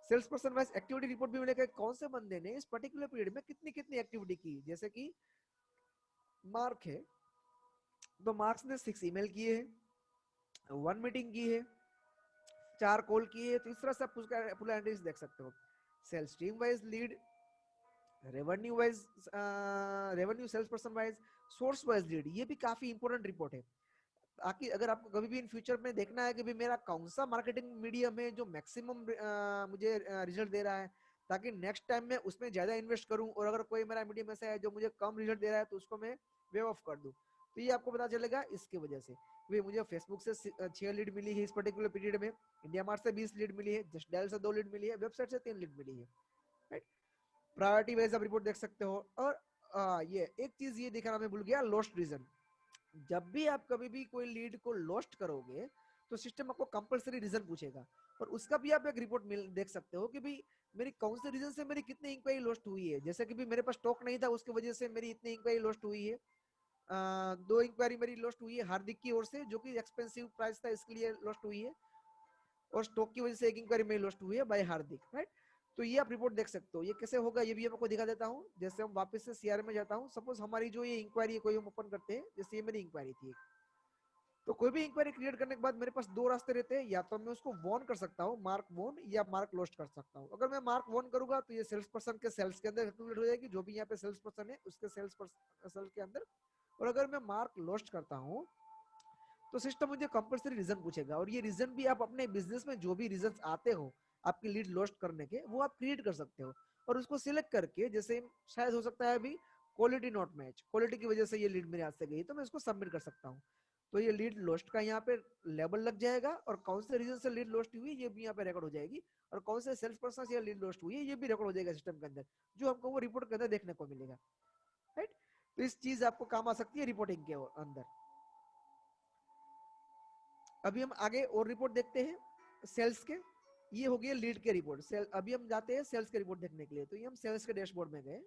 A: Sales person wise activity report भी मिलेगा, कौन से बंदे ने इस पर्टिकुलर पीरियड में कितनी कितनी एक्टिविटी की। जैसे कि मार्क है, तो मार्क्स ने 6 ईमेल किए हैं, 1 मीटिंग की है, 4 कॉल किए है। तो इस तरह से आप उसका पूरा एनालिसिस देख सकते हो। Sales team wise lead, revenue wise, revenue sales person wise, source wise lead, ये भी काफी इंपॉर्टेंट रिपोर्ट है। ताकि अगर आपको कभी भी इन फ्यूचर में देखना है कि भी मेरा कौन सा मार्केटिंग मीडियम है जो मैक्सिमम मुझे रिजल्ट दे रहा है, ताकि नेक्स्ट टाइम मैं उसमें ज्यादा इन्वेस्ट करूं, और अगर कोई मेरा मीडियम ऐसा है जो मुझे कम रिजल्ट दे रहा है तो उसको मैं वेव ऑफ कर दूं। तो ये आपको पता चलेगा इसकी वजह से। भाई मुझे फेसबुक से 6 लीड मिली है इस पर्टिकुलर पीरियड में, इंडिया मार्ट से 20 लीड मिली है, जस्ट डायल से 2 लीड मिली है, वेबसाइट से 3 लीड मिली है, राइट। प्रायोरिटी वाइज आप रिपोर्ट देख सकते हो। और ये एक चीज ये दिखाना मैं भूल गया, लॉस्ट रीजन। जब भी आप कभी भी कोई लीड को लॉस्ट करोगे तो सिस्टम आपको कंपलसरी रीजन पूछेगा, और उसका भी आप एक रिपोर्ट देख सकते हो कि भाई मेरी कौन से रीजन से मेरी कितनी इंक्वायरी लॉस्ट हुई है। जैसे कि भी मेरे पास स्टॉक नहीं था, उसकी वजह से मेरी इतनी इंक्वायरी लॉस्ट हुई है। 2 इंक्वायरी मेरी लॉस्ट हुई है हार्दिक की ओर से, जो कि एक्सपेंसिव प्राइस था इसके लिए लॉस्ट हुई है, और स्टॉक की वजह से 1 इंक्वायरी मेरी लॉस्ट हुई है बाय हार्दिक, राइट। तो ये आप रिपोर्ट देख सकते हो। ये कैसे होगा ये भी आपको दिखा देता हूँ। जैसे हम वापस से सीआर में जाता हूँ, सपोज हमारी जो ये इंक्वायरी है कोई हम ओपन करते हैं, जैसे ये मेरी इंक्वायरी थी। तो कोई भी इंक्वायरी क्रिएट करने के बाद मेरे पास 2 रास्ते रहते हैं, या तो मैं उसको वॉन कर सकता हूँ, मार्क वॉन, या मार्क लॉस्ट कर सकता हूँ। अगर मैं मार्क वॉन करूंगा तो ये सेल्स पर्सन के सेल्स के अंदर इंक्लूडेड हो जाएगी, जो भी यहाँ पे सेल्स पर्सन है उसके सेल के अंदर। और अगर मैं मार्क लॉस्ट करता हूँ तो सिस्टम मुझे कंपलसरी रीजन पूछेगा, और ये रीजन भी आप अपने बिजनेस में जो भी रीजन आते हो आपकी लीड लॉस्ट करने के, वो आप क्रिएट कर सकते हो। और उसको सिलेक्ट करके, जैसे शायद हो सकता है अभी क्वालिटी नॉट मैच, क्वालिटी की वजह से ये लीड मेरे हाथ से गई, तो मैं इसको सबमिट कर सकता हूँ। तो ये लीड लॉस्ट का यहाँ पे लेबल लग जाएगा, और कौन से रीजन से लीड लॉस्ट हुई ये भी यहाँ पे रिकॉर्ड हो जाएगी, और कौन से सेल्स पर्सन से लीड लॉस्ट हुई है ये भी रिकॉर्ड हो जाएगा सिस्टम के अंदर, जो हमको वो रिपोर्ट के अंदर देखने को मिलेगा, राइट। तो इस चीज आपको काम आ सकती है रिपोर्टिंग के अंदर। अभी हम आगे और रिपोर्ट देखते हैं सेल्स के। ये हो गया लीड के रिपोर्ट। सेल अभी हम जाते हैं सेल्स के रिपोर्ट देखने के लिए। तो ये हम सेल्स के डैशबोर्ड में गए।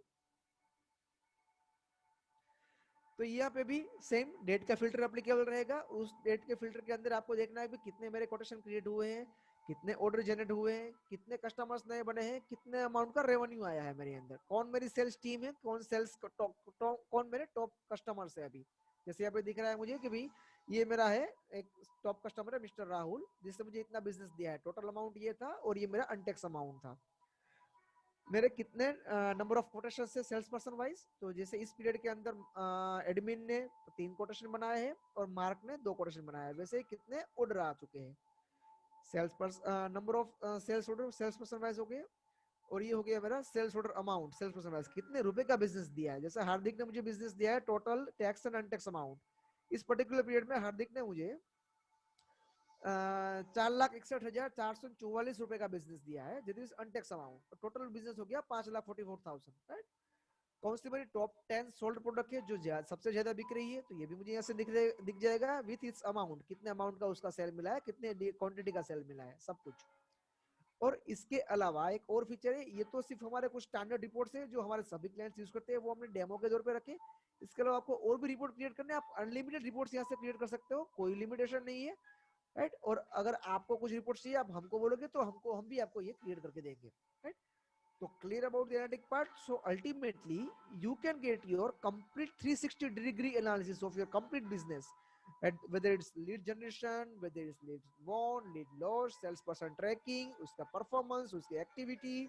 A: तो यहाँ पे भी सेम डेट का फिल्टर एप्लीकेबल रहेगा। उस डेट के फिल्टर के अंदर आपको देखना है कि कितने मेरे कोटेशन क्रिएट हुए हैं, कितने ऑर्डर जनरेट हुए हैं, कितने कस्टमर्स नए बने हैं, कितने अमाउंट का रेवेन्यू आया है मेरे अंदर, कौन मेरी सेल्स टीम है, कौन सेल्स कौन मेरे टॉप कस्टमर्स है। अभी जैसे यहाँ पे दिख रहा है मुझे कि भाई ये मेरा है एक टॉप कस्टमर है मिस्टर राहुल, जिससे मुझे इतना बिजनेस दिया है, टोटल अमाउंट ये था और ये मेरा अनटैक्स अमाउंट था। मेरे कितने नंबर ऑफ कोटेशन से सेल्स पर्सन वाइज, तो जैसे इस पीरियड के अंदर एडमिन ने 3 कोटेशन बनाए हैं और मार्क ने 2 कोटेशन बनाए हैं। वैसे कितने ऑर्डर आ चुके हैं, sales person number of sales order sales person wise हो गए। और ये हो गया मेरा sales order amount, sales person wise कितने रुपए का बिजनेस दिया है। जैसे हार्दिक ने मुझे बिजनेस दिया है total tax and untaxed amount, इस पर्टिकुलर पीरियड में हार्दिक ने मुझे 4,61,444 रुपए का बिजनेस दिया है, that is untaxed amount. Total business हो गया 5,44,000, राइट। कौन सी मेरी टॉप 10 सोल्ड प्रोडक्ट है जो सबसे ज्यादा बिक रही है, तो ये भी मुझे यहाँ से दिख जाएगा विथ इट्स अमाउंट, कितने अमाउंट का उसका सेल मिला है, कितने क्वांटिटी का सेल मिला है, सब कुछ। और इसके अलावा एक और फीचर है, ये तो सिर्फ हमारे कुछ स्टैंडर्ड रिपोर्ट्स है जो हमारे सभी क्लाइंट्स यूज करते हैं, वो हमने डेमो के तौर पे रखे। इसके अलावा आपको और भी रिपोर्ट क्रिएट करने, आप अनलिमिटेड रिपोर्ट्स यहाँ से क्रिएट कर सकते हो, कोई लिमिटेशन नहीं है, राइट। और अगर आपको कुछ रिपोर्ट चाहिए आप हमको बोलोगे तो हम भी आपको ये क्लियर करके देंगे, राइट। तो clear about the analytic part. So ultimately you can get your complete 360 degree analysis of your complete business, whether it's lead generation, whether it's lead won, lead loss, sales person tracking, उसका performance, उसकी activity,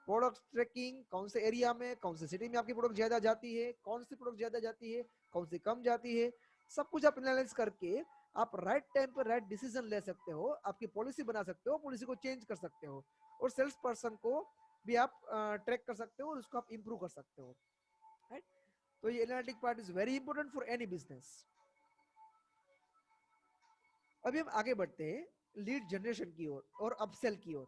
A: product trekking, कौन से area में कौन से city में आपकी product ज्यादा जाती है, कौन सी प्रोडक्ट ज्यादा जाती है, कौन सी कम जाती है, सब कुछ आप एनालाइज करके आप राइट टाइम पर राइट डिसीजन ले सकते हो, आपकी पॉलिसी बना सकते हो, पॉलिसी को चेंज कर सकते हो, और सेल्स पर्सन को भी आप ट्रैक कर सकते हो और उसको आप इंप्रूव कर सकते हो, राइट। तो ये analytic part is very important for any business. अभी हम आगे बढ़ते हैं लीड जनरेशन की ओर और अपसेल की ओर।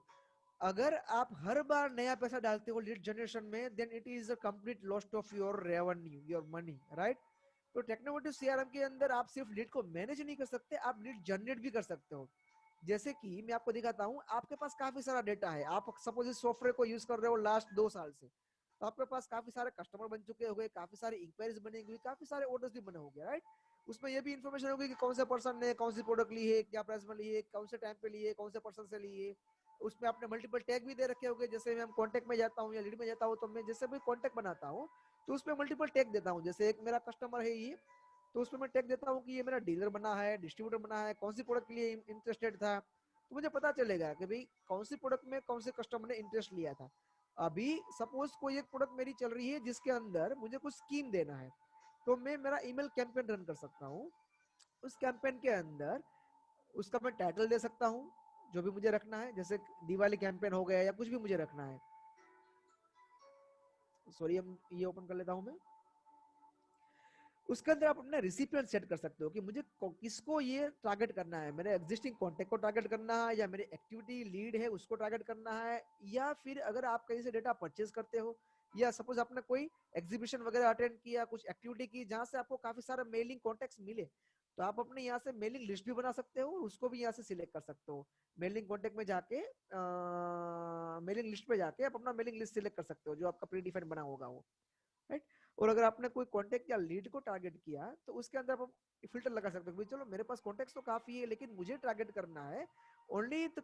A: अगर आप हर बार नया पैसा डालते हो लीड जनरेशन में, then it is a complete loss of your revenue, your money, right. तो टेक्नोमोटिव सीआरएम के अंदर आप सिर्फ लीड को मैनेज नहीं कर सकते, आप लीड जनरेट भी कर सकते हो। जैसे कि मैं आपको दिखाता हूं, आपके पास काफी सारा डेटा है, आप सपोज इस सॉफ्टवेयर को यूज कर रहे हो लास्ट 2 साल से, तो आपके पास काफी सारे कस्टमर बन चुके होंगे, काफी सारे इंक्वायरीज बनेंगी, काफी सारे ऑर्डर्स भी बने होंगे, राइट। उसमें ये भी इन्फॉर्मेशन होगी कि कौन से पर्सन ने कौन सी प्रोडक्ट ली है, क्या प्राइस में ली है, कौन से टाइम पे ली है, कौन से पर्सन से ली है। उसमें आपने मल्टीपल टैग भी दे रखे होंगे। जैसे मैं कॉन्टेक्ट में जाता हूँ या लीड में जाता हूँ, तो मैं जैसे भी कॉन्टेक्ट बनाता हूँ तो उसमें मल्टीपल टैग देता हूँ। जैसे एक मेरा कस्टमर है ये, तो उसमें मैं टैग देता हूँ कि ये मेरा डीलर बना है, डिस्ट्रीब्यूटर बना है, कौन सी प्रोडक्ट के लिए इंटरेस्टेड था, तो मुझे पता चलेगा कि भाई कौन सी प्रोडक्ट में कौन से कस्टमर ने इंटरेस्ट लिया था। अभी सपोज कोई एक प्रोडक्ट मेरी चल रही है जिसके अंदर मुझे कुछ स्कीम देना है, तो मैं मेरा ईमेल कैंपेन रन कर सकता हूँ। उस कैंपेन के अंदर उसका मैं टाइटल दे सकता हूँ जो भी मुझे रखना है, जैसे दिवाली कैंपेन हो गया या कुछ भी मुझे रखना है। सॉरी, हम ये ओपन कर लेता हूं मैं। उसके अंदर आप अपना रिसिपिएंट सेट कर सकते हो कि मुझे किसको ये टारगेट करना है, मेरे एग्जिस्टिंग कॉन्टेक्ट को टारगेट करना है, या मेरे एक्टिविटी लीड है उसको टारगेट करना है, या फिर अगर आप कहीं से डेटा परचेज करते हो, या सपोज आपने कोई एग्जीबिशन वगैरह अटेंड किया, कुछ एक्टिविटी की जहां से आपको काफी सारा मेलिंग कॉन्टेक्ट मिले, तो आप अपने यहाँ से मेलिंग लिस्ट भी बना सकते हो, उसको भी यहाँ से सिलेक्ट कर सकते हो। मेलिंग कॉन्टेक्ट में जाके मेलिंग लिस्ट पे जाके आप अपना मेलिंग लिस्ट सिलेक्ट कर सकते हो जो आपका प्री डिफाइंड बना होगा वो, राइट। और अगर आपने कोई कॉन्टेक्ट या लीड को टारगेट किया तो उसके अंदर आप फिल्टर लगा सकते हो, चलो मेरे पास कॉन्टेक्ट तो काफी है लेकिन मुझे टारगेट करना है only the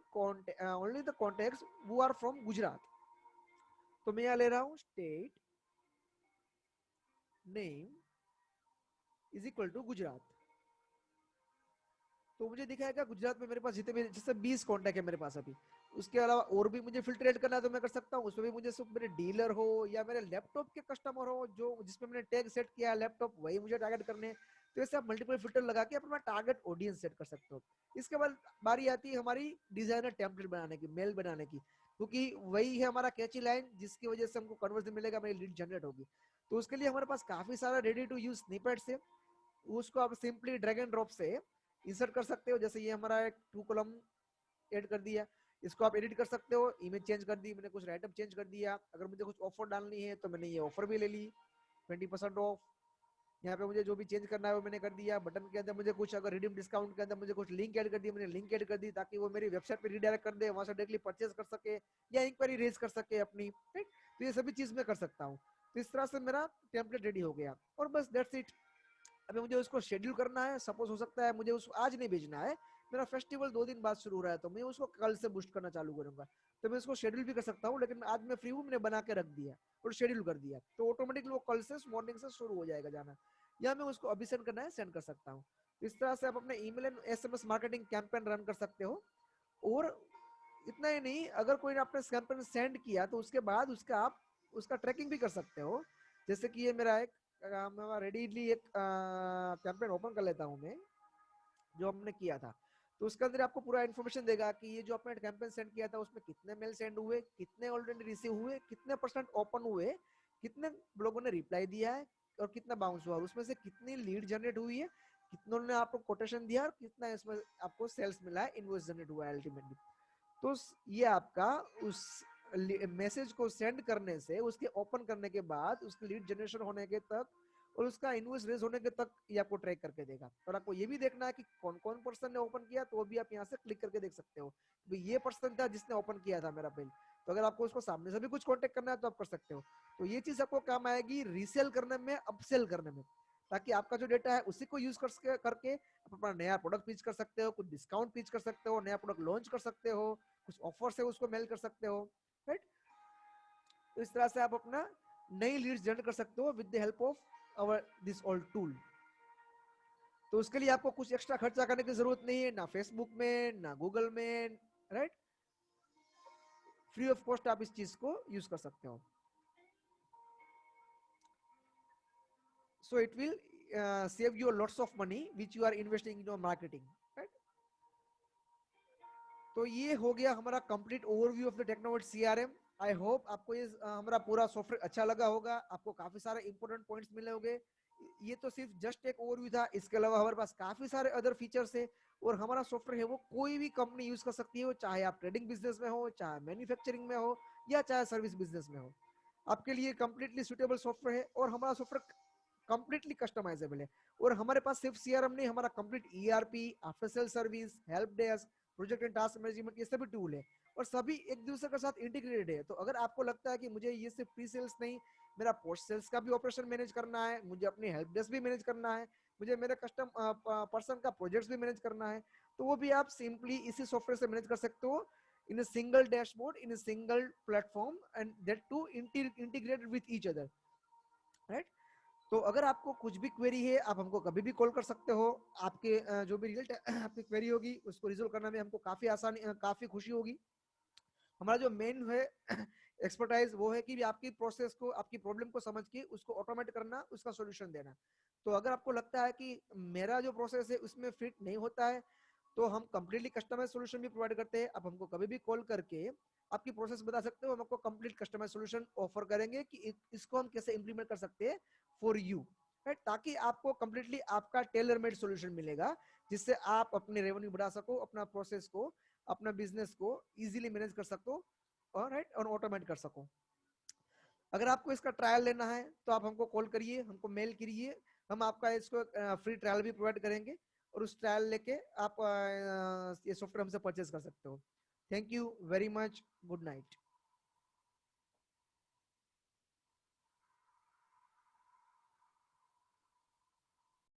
A: contacts who are from Gujarat. तो मैं यहाँ ले रहा हूँ state name is equal to Gujarat. तो मुझे दिखाएगा गुजरात में मेरे पास जितने भी, जैसे 20 कॉन्टैक्ट है मेरे पास अभी। उसके अलावा और भी मुझे फिल्ट्रेट करना है तो मैं कर सकता हूँ। उसमें भी मुझे सिर्फ मेरे डीलर हो या मेरे लैपटॉप के कस्टमर हो जो जिसमें मैंने टैग सेट किया है लैपटॉप, वही मुझे टारगेट करने हैं। तो ऐसे आप मल्टीपल फिल्टर लगा के अपना टारगेट ऑडियंस सेट कर सकते हो। इसके बाद बारी आती है हमारी डिजाइनर टेम्पलेट बनाने की, मेल बनाने की, क्योंकि वही है हमारा कैची लाइन जिसकी वजह से हमको कन्वर्जन मिलेगा, मेरी लीड जनरेट होगी। तो उसके लिए हमारे पास काफी सारा रेडी टू यूज स्निपेट्स है। उसको आप सिंपली ड्रैग एंड ड्रॉप से इंसर्ट कर सकते हो। जैसे ये हमारा एक 2 कॉलम ऐड कर दिया, इसको आप एडिट कर सकते हो, इमेज चेंज कर दी मैंने, कुछ राइटअप चेंज कर दिया। अगर मुझे कुछ ऑफर डालनी है तो मैंने ये ऑफर भी ले ली 20% ऑफ। यहाँ पे मुझे जो भी चेंज करना है वो मैंने कर दिया। बटन के अंदर मुझे कुछ अगर रिडीम डिस्काउंट के अंदर मुझे कुछ लिंक ऐड कर दी, मैंने लिंक ऐड कर दी ताकि वो मेरी वेबसाइट पे रिडायरेक्ट कर दे, वहां से डायरेक्टली परचेज कर सके या इंक्वायरी रेज कर सके अपनी, राइट। तो ये सभी चीज मैं कर सकता हूँ। तो इस तरह से मेरा टेम्पलेट रेडी हो गया और बस दैट्स इट। अभी मुझे उसको शेड्यूल करना है। सपोज हो सकता है मुझे उसको आज नहीं भेजना है, मेरा फेस्टिवल 2 दिन बाद शुरू हो रहा है, तो मैं उसको कल से बूस्ट करना चालू करूंगा। तो मैं उसको शेड्यूल भी कर सकता हूँ, लेकिन आज मैं फ्री हूँ, मैंने बना के रख दिया और शेड्यूल कर दिया, तो ऑटोमेटिकली वो कल से मॉर्निंग से शुरू हो जाएगा जाना। या मैं उसको अभी सेंड करना है सेंड कर सकता हूँ। इस तरह से आप अपने email and SMS marketing campaign run कर सकते हो। और इतना ही नहीं, अगर कोई ने आपने कैंपेन सेंड किया तो उसके बाद उसका आप उसका ट्रैकिंग भी कर सकते हो। जैसे कि ये मेरा एक रेडीली एक कैंपेन ओपन कर लेता हूँ मैं, जो हमने किया था। तो उसके अंदर आपको पूरा इन्फॉर्मेशन देगा कि ये जो आपने कैंपेन सेंड किया था उसमें कितने मेल सेंड हुए, कितने ऑलरेडी रिसीव हुए, कितने परसेंट ओपन हुए, कितने लोगों ने रिप्लाई दिया है और कितना बाउंस हुआ, उसमें से कितनी लीड जनरेट हुई है, कितनों ने आपको कोटेशन दिया और कितना इसमें आपको सेल्स मिला है, इनवॉइस जनरेट हुआ है अल्टीमेटली। तो ये आपका उस मैसेज को सेंड करने से उसके ओपन करने के बाद उसकी लीड जनरेशन होने के तक और उसका इनवॉइस रेज होने के तक ये आपको ट्रैक करके देगा। और आपको ये भी देखना है कि कौन कौन पर्सन ने ओपन किया, तो भी आप यहाँ से क्लिक करके देख सकते हो कि ये पर्सन था जिसने ओपन किया था मेरा बिल। तो अगर आपको उसको सामने से भी कुछ कॉन्टेक्ट करना है तो आप कर सकते हो। तो ये चीज आपको काम आएगी रीसेल करने में, अपसेल करने में, ताकि आपका जो डेटा है उसी को यूज करके आप अपना नया प्रोडक्ट पिच कर सकते हो, कुछ डिस्काउंट पिच कर सकते हो, नया प्रोडक्ट लॉन्च कर सकते हो, कुछ ऑफर है उसको मेल कर सकते हो, राइट। तो इस तरह से आप अपना नई लीड्स जनरेट कर सकते हो with the help of our this all tool. तो उसके लिए आपको कुछ एक्स्ट्रा खर्चा करने की जरूरत नहीं है, ना फेसबुक में ना गूगल में, राइट। फ्री ऑफ कॉस्ट आप इस चीज को यूज कर सकते हो। So it will save you lots of money which you are investing in your marketing, right? तो ये हो गया हमारा complete overview of the Technovate CRM. I hope आपको ये हमारा पूरा सॉफ्टवेयर अच्छा लगा होगा, आपको काफी सारे इंपॉर्टेंट पॉइंट्स मिले होंगे। ये तो सिर्फ जस्ट एक ओवरव्यू था, इसके अलावा हमारे पास काफी सारे अदर फीचर्स है। और हमारा सॉफ्टवेयर है वो कोई भी कंपनी यूज कर सकती है, चाहे आप ट्रेडिंग बिजनेस में हो, चाहे मैन्युफैक्चरिंग में हो, या चाहे सर्विस बिजनेस में हो, आपके लिए कंप्लीटली सुटेबल सॉफ्टवेयर है। और हमारा सॉफ्टवेयर कंप्लीटली कस्टमाइजेबल है। और हमारे पास सिर्फ सीआरएम नहीं, हमारा complete ERP, after sale service, help desk, project and task management, ये सभी टूल है और सभी एक दूसरे के साथ इंटीग्रेटेड है। तो अगर आपको लगता है कि मुझे ये सिर्फ प्री सेल्स नहीं, मेरा पोस्ट सेल्स का भी ऑपरेशन मैनेज करना है, मुझे अपनी हेल्प डेस्क भी मैनेज करना है, मुझे मेरे कस्टम पर्सन का प्रोजेक्ट्स भी मैनेज करना है, तो वो भी आप सिंपली इसी सॉफ्टवेयर से मैनेज कर सकते हो in a single dashboard, in a single platform, and that too integrated with each other, right? तो अगर आपको कुछ भी क्वेरी है आप हमको कभी भी कॉल कर सकते हो। आपके जो भी रिजल्ट आपकी क्वेरी होगी उसको रिजोल्व करने में हमको काफी आसानी काफी खुशी होगी। हमारा जो मेन है एक्सपर्टाइज वो है कि आपकी प्रोसेस को, आपकी प्रॉब्लम को समझ के उसको ऑटोमेट करना, उसका सॉल्यूशन देना। तो अगर आपको लगता है कि मेरा जो प्रोसेस है उसमें फिट नहीं होता है, तो हम कंप्लीटली कस्टमाइज सॉल्यूशन भी प्रोवाइड करते हैं। आप हमको कभी भी कॉल करके आपकी प्रोसेस बता सकते हो, हम आपको कंप्लीट कस्टमाइज सॉल्यूशन ऑफर करेंगे कि इसको हम कैसे इंप्लीमेंट कर सकते हैं फॉर यू, राइट। ताकि आपको कंप्लीटली आपका टेलर मेड सॉल्यूशन मिलेगा, जिससे आप अपने रेवेन्यू बढ़ा सको, अपना प्रोसेस को, अपना बिजनेस को इजीली मैनेज कर सको और राइट और ऑटोमेट कर सको। अगर आपको इसका ट्रायल लेना है तो आप हमको कॉल करिए, हमको मेल करिए, हम आपका इसको फ्री ट्रायल भी प्रोवाइड करेंगे और उस ट्रायल लेके आप ये सॉफ्टवेयर हमसे परचेज कर सकते हो। Thank you very much, good night.